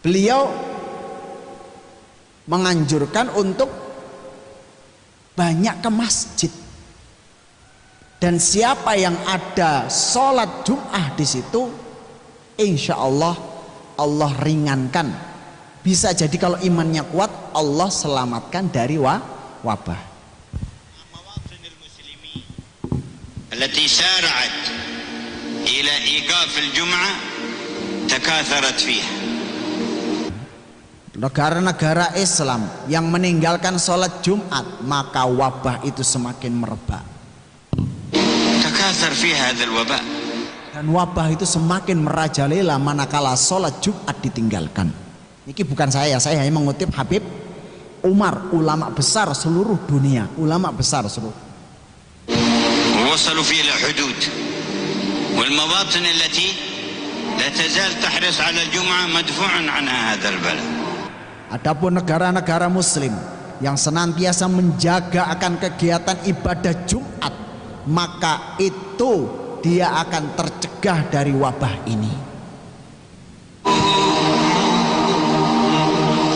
Beliau menganjurkan untuk banyak ke masjid. Dan siapa yang ada sholat Jum'ah di situ, insya Allah Allah ringankan. Bisa jadi kalau imannya kuat, Allah selamatkan dari wabah. التي سارعت إلى إيقاف الجمعة تكاثرت فيها. Negara-negara Islam yang meninggalkan sholat Jumat, maka wabah itu semakin merebak. تكاثر فيها هذا الوباء. Dan wabah itu semakin merajalela manakala sholat Jumat ditinggalkan. Ini bukan saya hanya mengutip Habib Umar, ulama besar seluruh dunia, ulama besar seluruh. وصلوا فيه إلى حدود والمواطن التي لا تزال تحرص على الجمعة مدفوع عنها هذا البلد. Adapun negara-negara Muslim yang senantiasa menjaga akan kegiatan ibadah Jumat, maka itu dia akan tercegah dari wabah ini.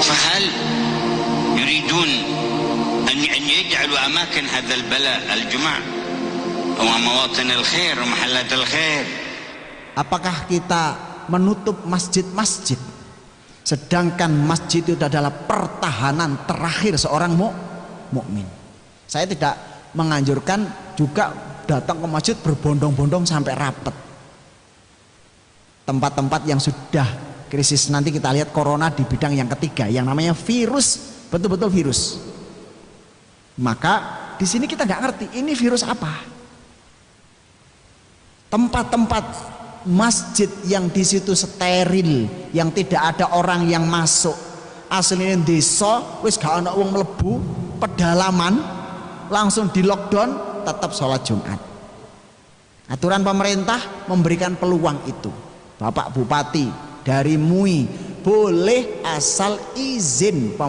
فهل يريدون أن يجعلوا أماكن هذا البلاء الجمعة ومواطن الخير ومحلات الخير؟ Apakah kita menutup masjid-masjid, sedangkan masjid itu adalah pertahanan terakhir seorang mukmin? Saya tidak menganjurkan juga datang ke masjid berbondong-bondong sampai rapat. Tempat-tempat yang sudah krisis, nanti kita lihat corona di bidang yang ketiga, yang namanya virus, betul-betul virus. Maka di sini kita nggak ngerti ini virus apa. Tempat-tempat masjid yang di situ steril, yang tidak ada orang yang masuk, aslinya desa wis gak ana wong mlebu, pedalaman langsung di lockdown, tetap sholat Jumat. Aturan pemerintah memberikan peluang itu. Bapak Bupati dari MUI boleh asal izin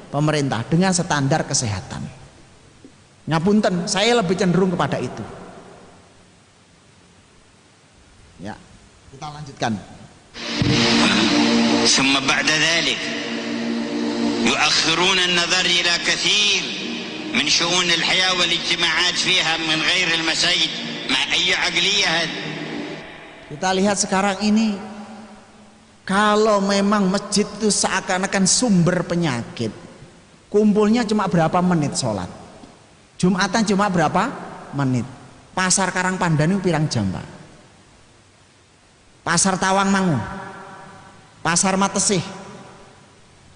pemerintah dengan standar kesehatan. Ngapunten, saya lebih cenderung kepada itu. Ya, kita lanjutkan. ثم بعد ذلك يؤخرون النظر إلى كثير من شؤون الحياة والاجتماعات فيها من غير المساجد مع أي عقلية هذه. Kita lihat sekarang ini, kalau memang masjid itu seakan-akan sumber penyakit, kumpulnya cuma berapa menit sholat, Jumatan cuma berapa menit. Pasar Karangpandan itu pirang jam, Pak? Pasar Tawangmangu, Pasar Matesih,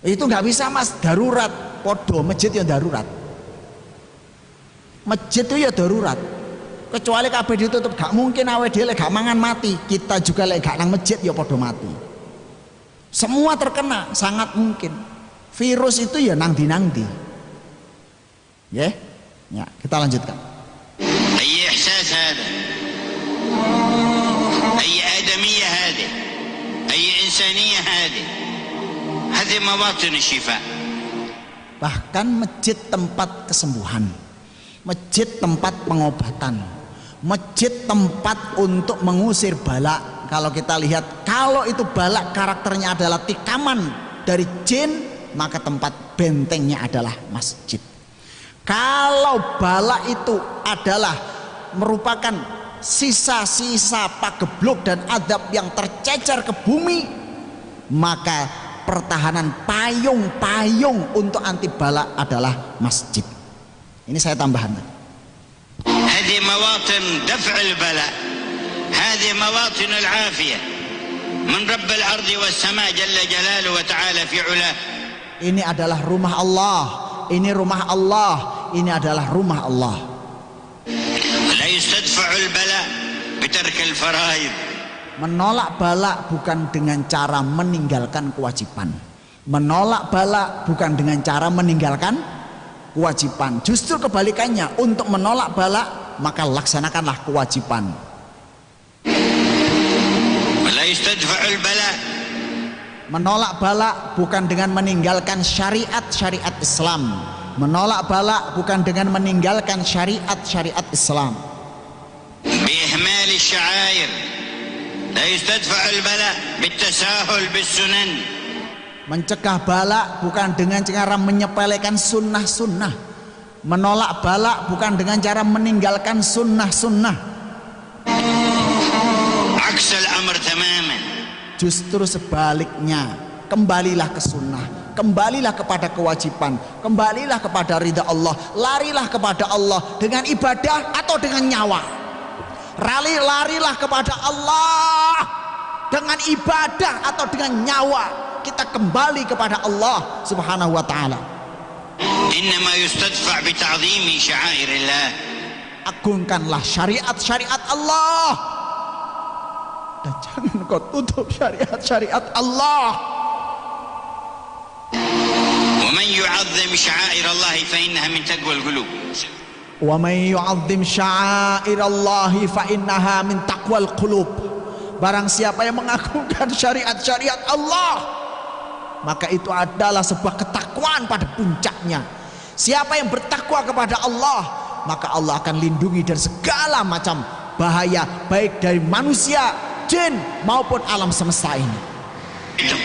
itu nggak bisa, Mas, darurat. Podo masjid ya darurat, masjid itu ya darurat. Kecuali kabeh ditutup, gak mungkin awake dhewe gak mangan mati, kita juga lek gak nang masjid ya podo mati. Semua terkena, sangat mungkin. Virus itu ya nang di. Ya, kita lanjutkan. أي إحساس هذا؟ أي آدمية هذه؟ أي إنسانية هذه؟ هذه مواطن الشفاء. Bahkan masjid tempat kesembuhan, masjid tempat pengobatan, masjid tempat untuk mengusir bala. Kalau kita lihat, kalau itu bala karakternya adalah tikaman dari jin, maka tempat bentengnya adalah masjid. Kalau bala itu adalah merupakan sisa-sisa pagebluk dan adab yang tercecer ke bumi, maka pertahanan payung-payung untuk anti bala adalah masjid. Ini saya tambahkan. هذه مواطن دفع البلاء، هذه مواطن العافية من رب الأرض والسماء جل جلاله وتعالى في علاه. Ini adalah rumah Allah, ini rumah Allah, ini adalah rumah Allah. لا يستدفع البلاء بترك الفرائض. Menolak bala bukan dengan cara meninggalkan kewajiban. Menolak bala bukan dengan cara meninggalkan kewajiban. Justru kebalikannya, untuk menolak bala maka laksanakanlah kewajiban. لا يستدفع البلاء. Menolak bala bukan dengan meninggalkan syariat Islam. Menolak bala bukan dengan meninggalkan syariat Islam. بإهمال الشعائر. لا يستدفع البلاء بالتساهل بالسنن Mencegah bala bukan dengan cara menyepelekan sunnah-sunnah. Menolak bala bukan dengan cara meninggalkan sunnah-sunnah. عكس الأمر تماما. Justru sebaliknya, kembalilah ke sunnah, kembalilah kepada kewajiban, kembalilah kepada ridha Allah, larilah kepada Allah dengan ibadah atau dengan nyawa. Larilah kepada Allah dengan ibadah atau dengan nyawa. Kita kembali kepada Allah Subhanahu wa taala. إنما يستدفع بتعظيم شعائر الله. Agungkanlah syariat-syariat Allah dan jangan kau tutup syariat-syariat Allah. ومن يعظم شعائر الله فإنها من تقوى القلوب. Wa may yu'azzim sya'airallahi fa innaha min taqwal qulub. Barang siapa yang mengagungkan syariat-syariat Allah, maka itu adalah sebuah ketakwaan pada puncaknya. Siapa yang bertakwa kepada Allah, maka Allah akan lindungi dari segala macam bahaya, baik dari manusia, jin maupun alam semesta ini.